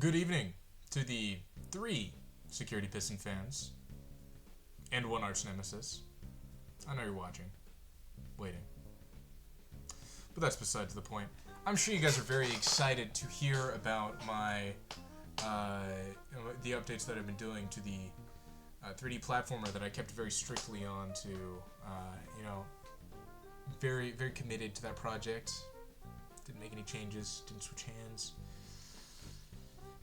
Good evening to the 3 Security Piston fans and 1 arch nemesis. I know you're watching, waiting, but that's besides the point. I'm sure you guys are very excited to hear about my the updates that I've been doing to the 3D platformer that I kept very strictly on to. Very committed to that project. Didn't make any changes. Didn't switch hands.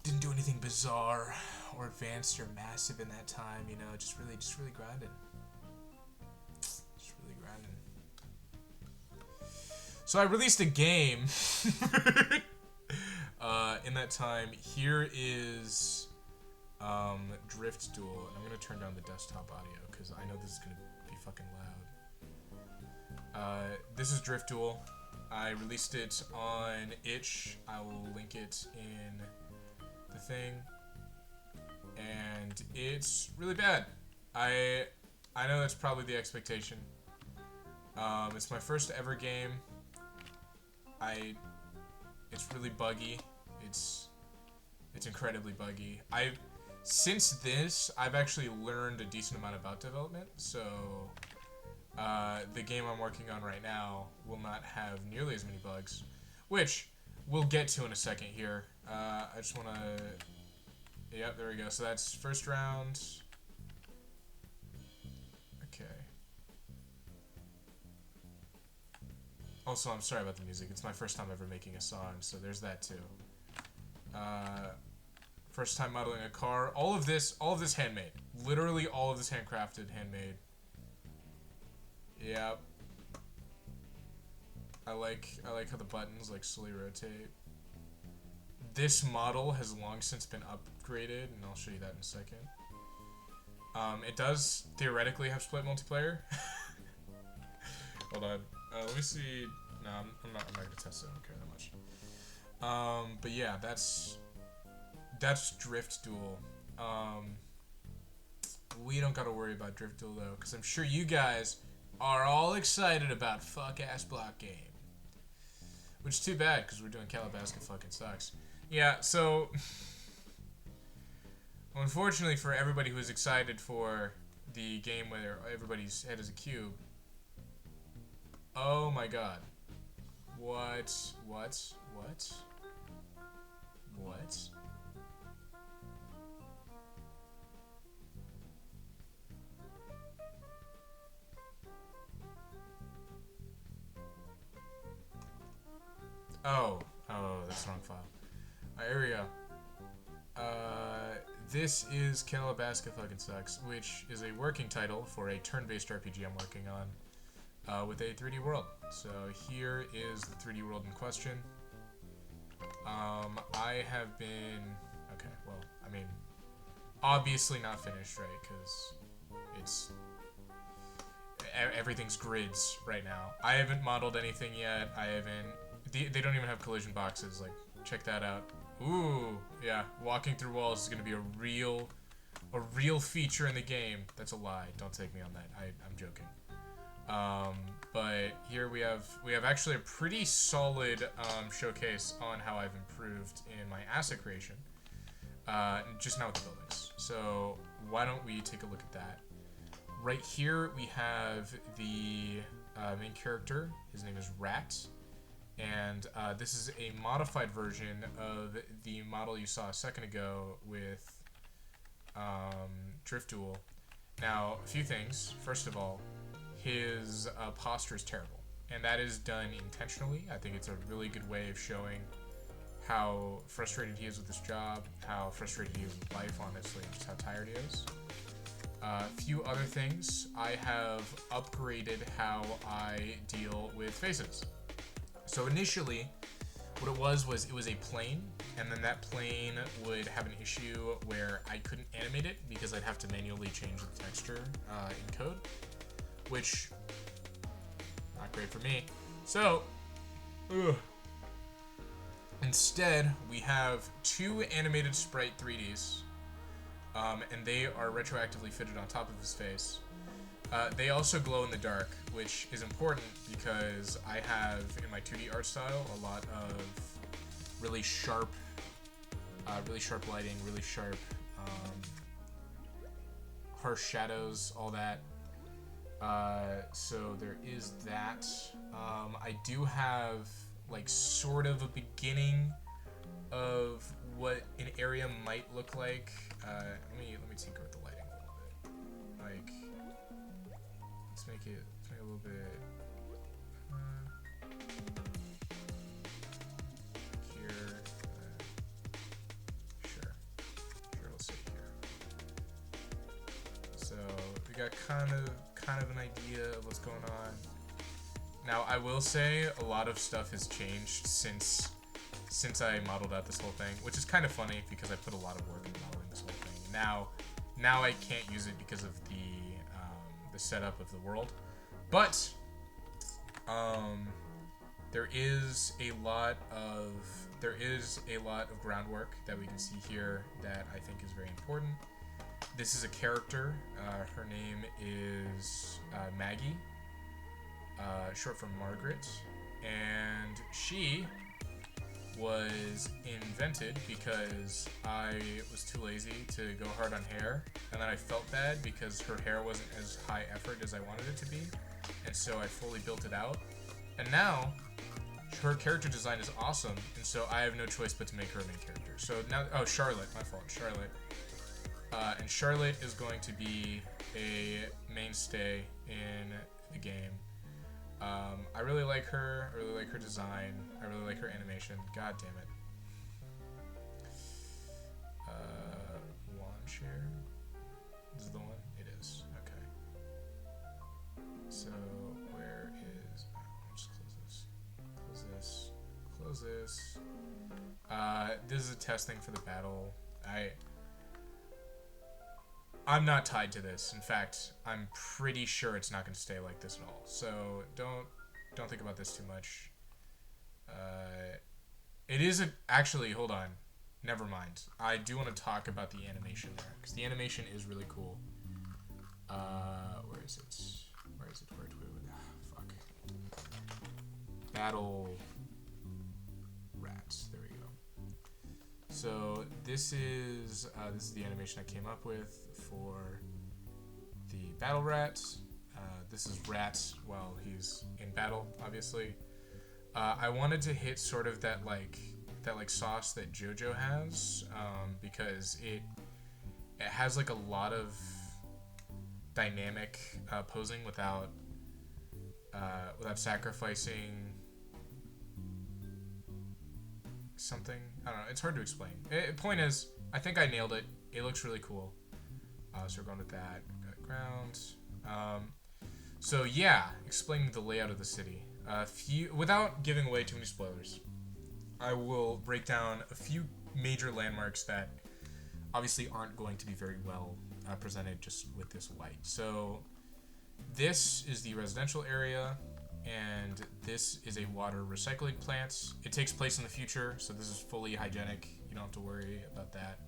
Didn't do anything bizarre or advanced or massive in that time, just really grinding. Just really grinding. So I released a game in that time. Here is Drift Duel, and I'm gonna turn down the desktop audio because I know this is gonna be fucking loud. This is Drift Duel. I released it on itch. I will link it in the thing, and it's really bad. I know that's probably the expectation. It's my first ever game. It's really buggy. It's incredibly buggy. Since this, I've actually learned a decent amount about development, so the game I'm working on right now will not have nearly as many bugs, which we'll get to in a second here. I just want to... Yep, there we go. So that's first round. Okay. Also, I'm sorry about the music. It's my first time ever making a song, so there's that too. First time modeling a car. All of this handmade. Literally all of this handcrafted, handmade. Yep. I like how the buttons slowly rotate. This model has long since been upgraded, and I'll show you that in a second. It does theoretically have split multiplayer. Hold on. Let me see. No, I'm not gonna test it. I don't care that much. But yeah, that's Drift Duel. We don't gotta worry about Drift Duel though, because I'm sure you guys are all excited about fuck ass block game. Which is too bad, because we're doing Calabaska fucking sucks. Yeah, so unfortunately for everybody who's excited for the game where everybody's head is a cube. Oh my god. What? Oh, that's the wrong file. Alright, here we go. This is Calabaska fucking sucks, which is a working title for a turn-based RPG I'm working on with a 3D world. So here is the 3D world in question. I have been... Okay, well, I mean, obviously not finished, right? Because it's... Everything's grids right now. I haven't modeled anything yet. I haven't... They don't even have collision boxes. Check that out. Ooh, yeah. Walking through walls is gonna be a real feature in the game. That's a lie. Don't take me on that. I'm joking. But here we have actually a pretty solid showcase on how I've improved in my asset creation. Just now with the buildings. So why don't we take a look at that? Right here we have the main character. His name is Rat. And this is a modified version of the model you saw a second ago with Drift Duel. Now, a few things. First of all, his posture is terrible. And that is done intentionally. I think it's a really good way of showing how frustrated he is with his job, how frustrated he is with life, honestly, just how tired he is. A few other things. I have upgraded how I deal with faces. So initially, what it was a plane, and then that plane would have an issue where I couldn't animate it because I'd have to manually change the texture in code, which, not great for me. So, instead, we have 2 animated sprite 3Ds, and they are retroactively fitted on top of his face. They also glow in the dark, which is important because I have, in my 2D art style, a lot of really sharp Really sharp lighting, really sharp, harsh shadows, all that. So there is that. I do have like sort of a beginning of what an area might look like. Let me tinker with the lighting a little bit. Like, let's make it a little bit here. Sure, let's say here. So we got kind of an idea of what's going on. Now I will say a lot of stuff has changed since I modeled out this whole thing, which is kind of funny because I put a lot of work into modeling this whole thing. Now I can't use it because of the setup of the world, but there is a lot of groundwork that we can see here that I think is very important. This is a character. Her name is Maggie, short for Margaret, and she was invented because I was too lazy to go hard on hair, and then I felt bad because her hair wasn't as high effort as I wanted it to be, and so I fully built it out. And now her character design is awesome, and so I have no choice but to make her a main character. So now, Charlotte, my fault, Charlotte. And Charlotte is going to be a mainstay in the game. I really like her. I really like her design. I really like her animation. God damn it. Lawn chair. This is the one? It is. Okay. So where is? I'll just close this. Close this. Close this. This is a testing for the battle. I'm not tied to this. In fact, I'm pretty sure it's not going to stay like this at all. So don't think about this too much. It is actually, hold on. Never mind. I do want to talk about the animation there, because the animation is really cool. Where is it? Fuck. Battle rats. There we go. So this is the animation I came up with for the battle rat. This is rat while he's in battle, obviously. I wanted to hit sort of that sauce that JoJo has, because it has like a lot of dynamic posing without sacrificing something. I don't know. It's hard to explain. Point is, I think I nailed it. It looks really cool. So we're going with that. Got ground. So yeah, explaining the layout of the city. Without giving away too many spoilers, I will break down a few major landmarks that obviously aren't going to be very well presented just with this light. So this is the residential area, and this is a water recycling plant. It takes place in the future, so this is fully hygienic. You don't have to worry about that.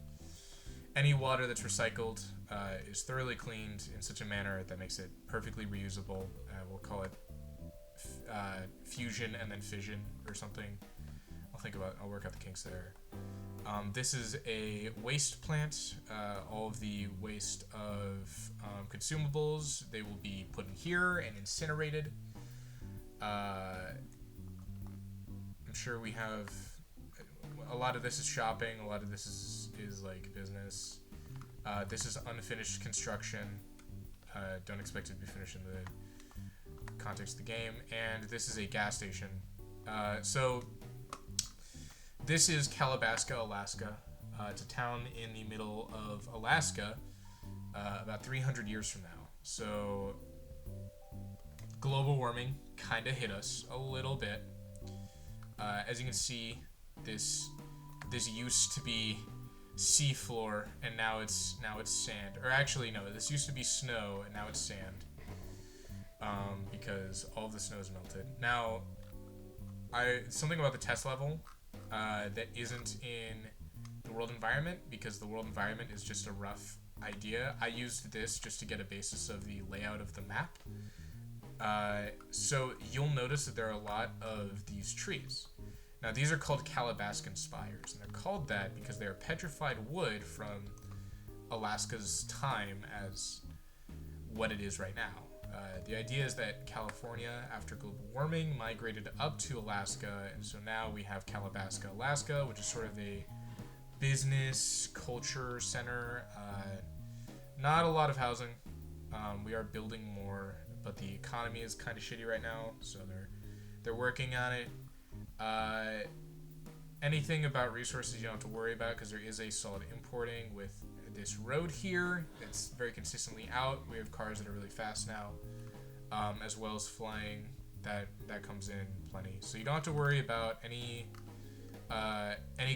Any water that's recycled is thoroughly cleaned in such a manner that makes it perfectly reusable. We'll call it fusion and then fission or something. I'll work out the kinks there. This is a waste plant. All of the waste of consumables, they will be put in here and incinerated. I'm sure we have a lot of this is shopping, a lot of this is like business. This is unfinished construction. Don't expect it to be finished in the context of the game. And this is a gas station. So this is Calabaska, Alaska. It's a town in the middle of Alaska, about 300 years from now. So global warming kind of hit us a little bit. As you can see, this used to be seafloor, and now it's sand. Or actually, no, this used to be snow, and now it's sand. Because all of the snow is melted. Now, something about the test level that isn't in the world environment, because the world environment is just a rough idea. I used this just to get a basis of the layout of the map. So you'll notice that there are a lot of these trees. Now, these are called Calabaskan spires, and they're called that because they are petrified wood from Alaska's time as what it is right now. The idea is that California, after global warming, migrated up to Alaska, and so now we have Calabaska, Alaska, which is sort of a business culture center. Not a lot of housing. We are building more, but the economy is kind of shitty right now, so they're working on it. Anything about resources you don't have to worry about because there is a solid importing with this road here. It's very consistently out. We have cars that are really fast now, as well as flying. That comes in plenty. So you don't have to worry about any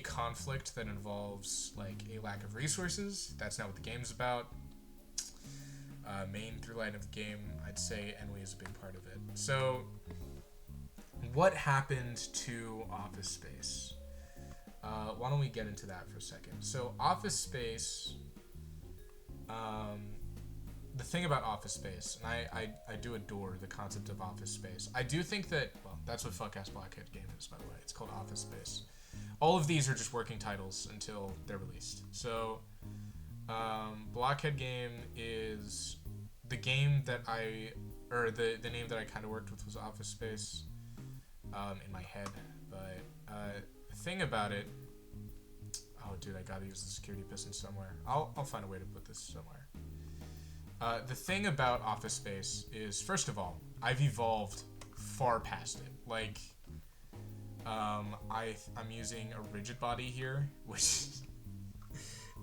conflict that involves like a lack of resources. That's not what the game's about. Main through line of the game, I'd say Ennui is a big part of it. So what happened to Office Space? Why don't we get into that for a second? So Office Space, the thing about Office Space, and I do adore the concept of Office Space. I do think that, well, that's what Fuck-Ass Blockhead game is, by the way. It's called Office Space. All of these are just working titles until they're released. So Blockhead game is the game that the name that I kind of worked with was Office Space in my head. But the thing about it, oh dude, I gotta use the security piston somewhere. I'll find a way to put this somewhere. The thing about Office Space is, first of all, I've evolved far past it. Like, I'm using a rigid body here, which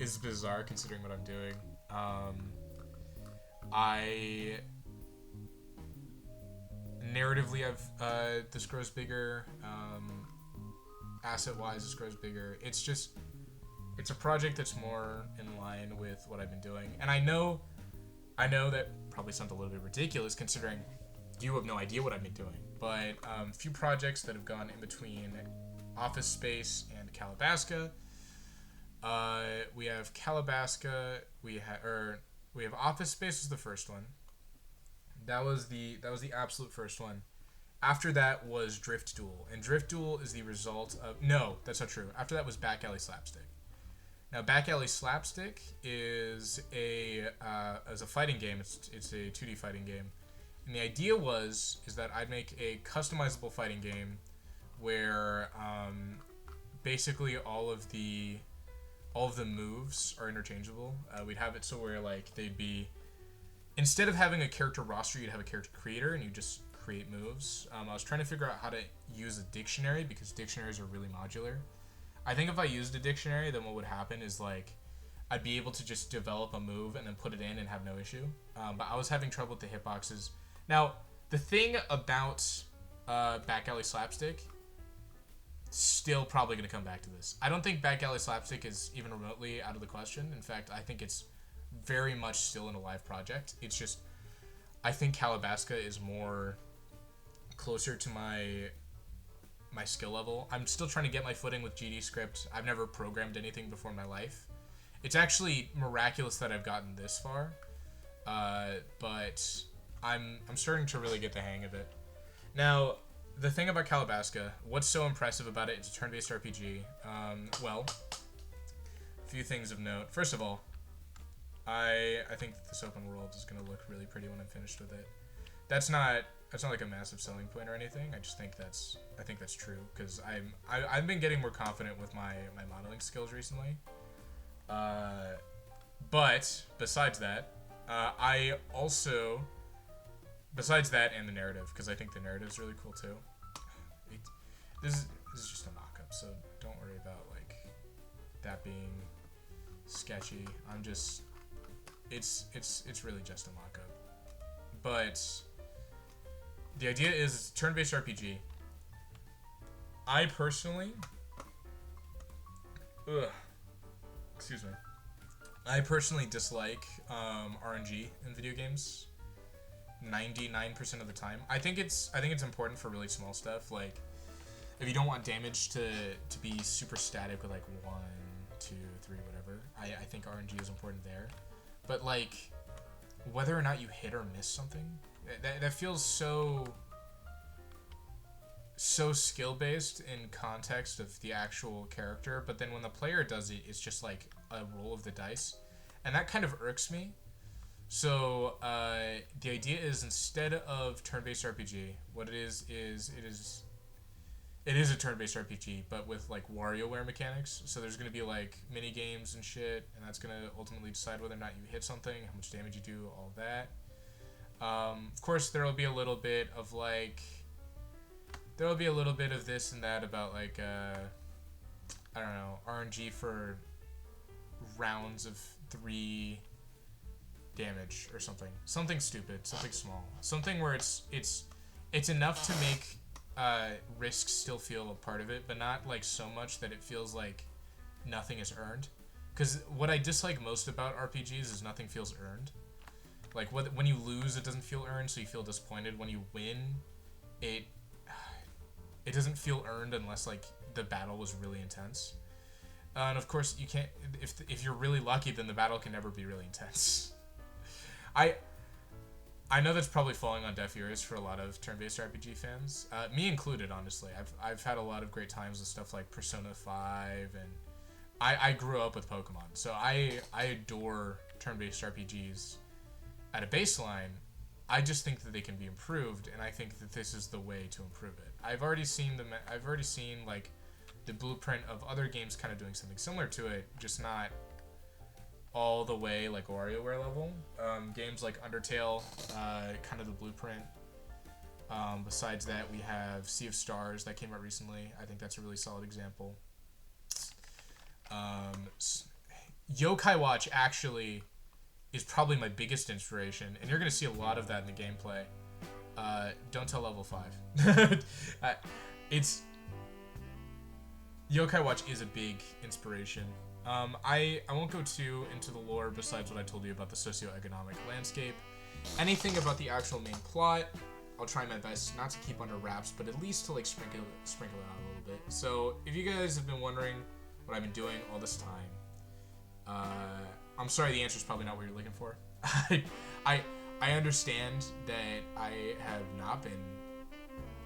is bizarre considering what I'm doing. Narratively, this grows bigger. Asset-wise, this grows bigger. It's a project that's more in line with what I've been doing. And I know that probably sounds a little bit ridiculous considering you have no idea what I've been doing. But a few projects that have gone in between Office Space and Calabaska. We have Calabaska. We have Office Space was the first one. That was the absolute first one. After that was Drift Duel, and Drift Duel is the result of... No, that's not true. After that was Back Alley Slapstick. Now, Back Alley Slapstick is as a fighting game. It's a 2D fighting game, and the idea is that I'd make a customizable fighting game where basically all of the moves are interchangeable. We'd have it so where like they'd be, instead of having a character roster, you'd have a character creator and you just create moves. I was trying to figure out how to use a dictionary because dictionaries are really modular. I think if I used a dictionary, then what would happen is like I'd be able to just develop a move and then put it in and have no issue. But I was having trouble with the hitboxes. Now, the thing about Back Alley Slapstick, still probably going to come back to this. I don't think Back Alley Slapstick is even remotely out of the question. In fact, I think it's very much still an alive project. It's just, I think Calabaska is more closer to my skill level. I'm still trying to get my footing with GD script. I've never programmed anything before in my life. It's actually miraculous that I've gotten this far, but I'm starting to really get the hang of it. Now, the thing about Calabaska, what's so impressive about it, it's a turn-based RPG. Well, a few things of note. First of all, I think that this open world is going to look really pretty when I'm finished with it. That's not like a massive selling point or anything. I just think that's true because I've been getting more confident with my modeling skills recently. But besides that, besides that and the narrative, because I think the narrative is really cool too. This is just a mock-up, so don't worry about like that being sketchy. It's really just a mock-up. But the idea is it's a turn-based RPG. I personally, dislike RNG in video games 99% of the time. I think it's important for really small stuff, like if you don't want damage to be super static with like 1, 2, 3, whatever. I think RNG is important there. But like whether or not you hit or miss something, that feels so so skill based in context of the actual character, but then when the player does it, it's just like a roll of the dice, and that kind of irks me. So the idea is, instead of turn-based RPG, what it is a turn-based RPG, but with like WarioWare mechanics. So there's gonna be like mini games and shit, and that's gonna ultimately decide whether or not you hit something, how much damage you do, all of that. Of course, there will be a little bit of like, there will be a little bit of this and that about like I don't know, RNG for rounds of 3 damage or something stupid, something small, something where it's enough to make risk still feel a part of it, but not like so much that it feels like nothing is earned. Because what I dislike most about RPGs is nothing feels earned. Like when you lose, it doesn't feel earned, so you feel disappointed. When you win, it doesn't feel earned unless like the battle was really intense. And of course, you can't. If you're really lucky, then the battle can never be really intense. I know that's probably falling on deaf ears for a lot of turn-based RPG fans, me included. Honestly, I've had a lot of great times with stuff like Persona 5, and I grew up with Pokemon, so I adore turn-based RPGs at a baseline. I just think that they can be improved, and I think that this is the way to improve it. I've already seen like the blueprint of other games kind of doing something similar to it, just not all the way like WarioWare level. Games like Undertale, kind of the blueprint. Besides that, we have Sea of Stars that came out recently. I think that's a really solid example. Yokai Watch actually is probably my biggest inspiration, and you're going to see a lot of that in the gameplay. Don't tell level 5. Yokai Watch is a big inspiration. I won't go too into the lore besides what I told you about the socioeconomic landscape. Anything about the actual main plot, I'll try my best not to keep under wraps, but at least to like sprinkle it out a little bit. So if you guys have been wondering what I've been doing all this time, I'm sorry, the answer is probably not what you're looking for. I understand that I have not been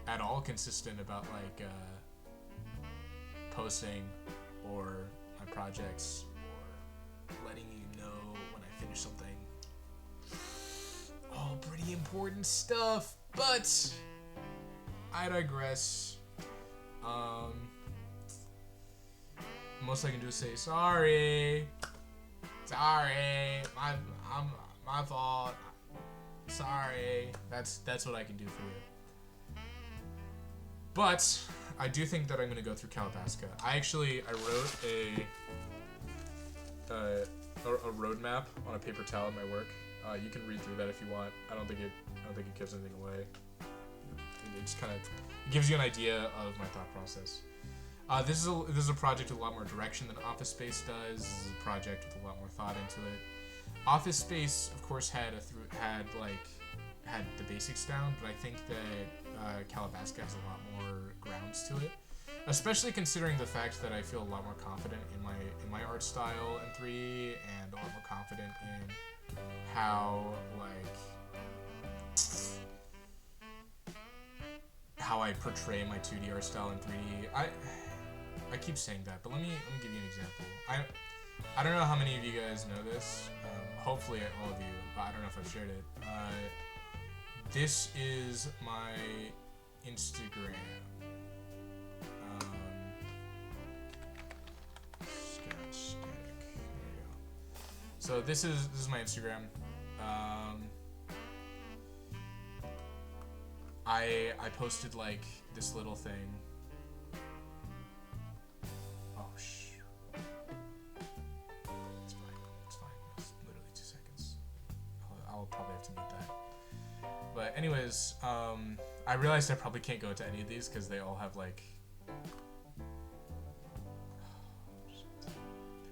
at all consistent about like posting or my projects or letting you know when I finish something. All pretty important stuff, but I digress. Most I can do is say sorry. My fault. Sorry. That's what I can do for you. But I do think that I'm gonna go through Calabaska. I wrote a roadmap on a paper towel in my work. You can read through that if you want. I don't think it gives anything away. It just kind of gives you an idea of my thought process. This is a project with a lot more direction than Office Space does. This is a project with a lot more thought into it. Office Space, of course, had the basics down, but I think that Calabaska has a lot more grounds to it, especially considering the fact that I feel a lot more confident in my art style in 3D, and a lot more confident in how I portray my 2D art style in 3D. I keep saying that, but let me give you an example. I don't know how many of you guys know this. Hopefully all of you, but I don't know if I've shared it. This is my Instagram. Static. There we go. So this is my Instagram. I posted like this little thing. Oh it's fine. It's literally 2 seconds. I'll probably have to mute that. But anyways, I realized I probably can't go into any of these because they all have like they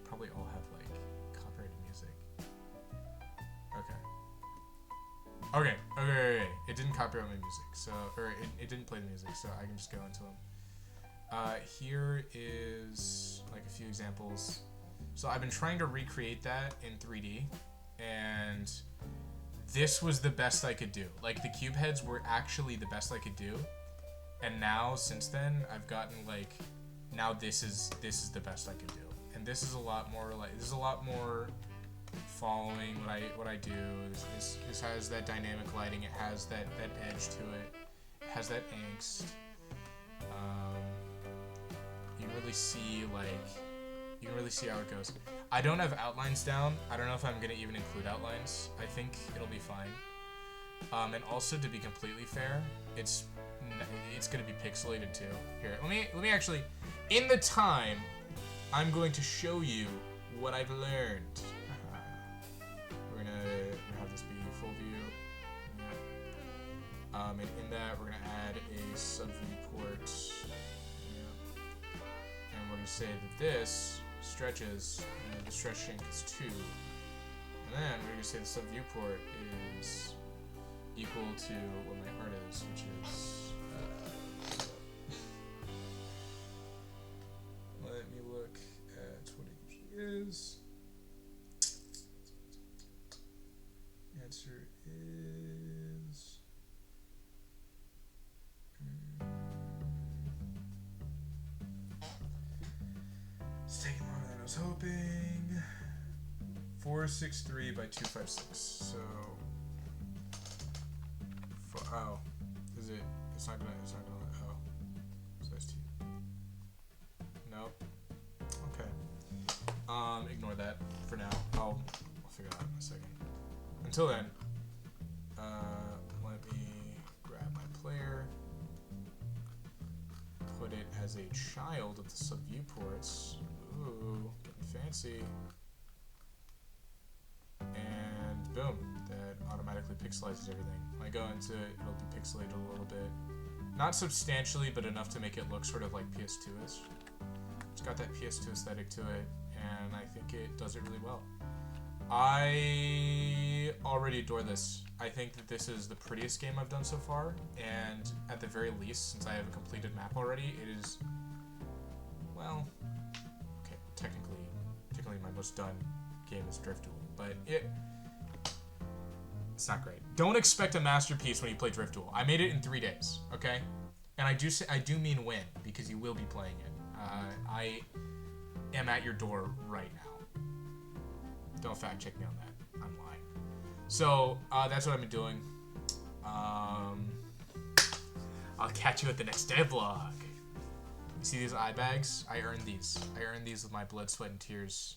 probably all have like copyrighted music. Okay. It didn't copyright my music, so it didn't play the music, so I can just go into them. Here is like a few examples. So I've been trying to recreate that in 3D, and this was the best I could do. Like the cube heads were actually the best I could do, And now, since then, I've gotten like, now this is the best I can do. And this is a lot more like, this is a lot more following what I do. This has that dynamic lighting. It has that edge to it. It has that angst. You can really see how it goes. I don't have outlines down. I don't know if I'm gonna even include outlines. I think it'll be fine. And also, to be completely fair, it's gonna be pixelated too. Here, let me actually, in the time, I'm going to show you what I've learned. We're gonna have this be full view. Yeah. And in that, we're gonna add a sub viewport. Yeah. And we're gonna say that this stretches, and the stretch shrink is 2. And then we're gonna say the sub viewport is equal to what my art is, which is. Let me look at what it usually is. The answer is. It's taking longer than I was hoping. 463 by 256. So. Oh, is it? It's not gonna. Oh, size 2. Nope. Okay. Ignore that for now. I'll figure it out in a second. Until then, let me grab my player, put it as a child of the sub viewports. Ooh, getting fancy. And boom, that automatically pixelizes everything. When I go into it, it'll be pixelated a little bit. Not substantially, but enough to make it look sort of like PS2-ish. It's got that PS2 aesthetic to it, and I think it does it really well. I already adore this. I think that this is the prettiest game I've done so far, and at the very least, since I have a completed map already, it is, well, okay, technically my most done game is Drift Duel, but it's not great. Don't expect a masterpiece when you play Drift Duel. I made it in 3 days, okay? And I do mean win, because you will be playing it. I am at your door right now. Don't fact check me on that. I'm lying. So, that's what I've been doing. I'll catch you at the next devlog. You see these eye bags? I earned these. I earned these with my blood, sweat, and tears.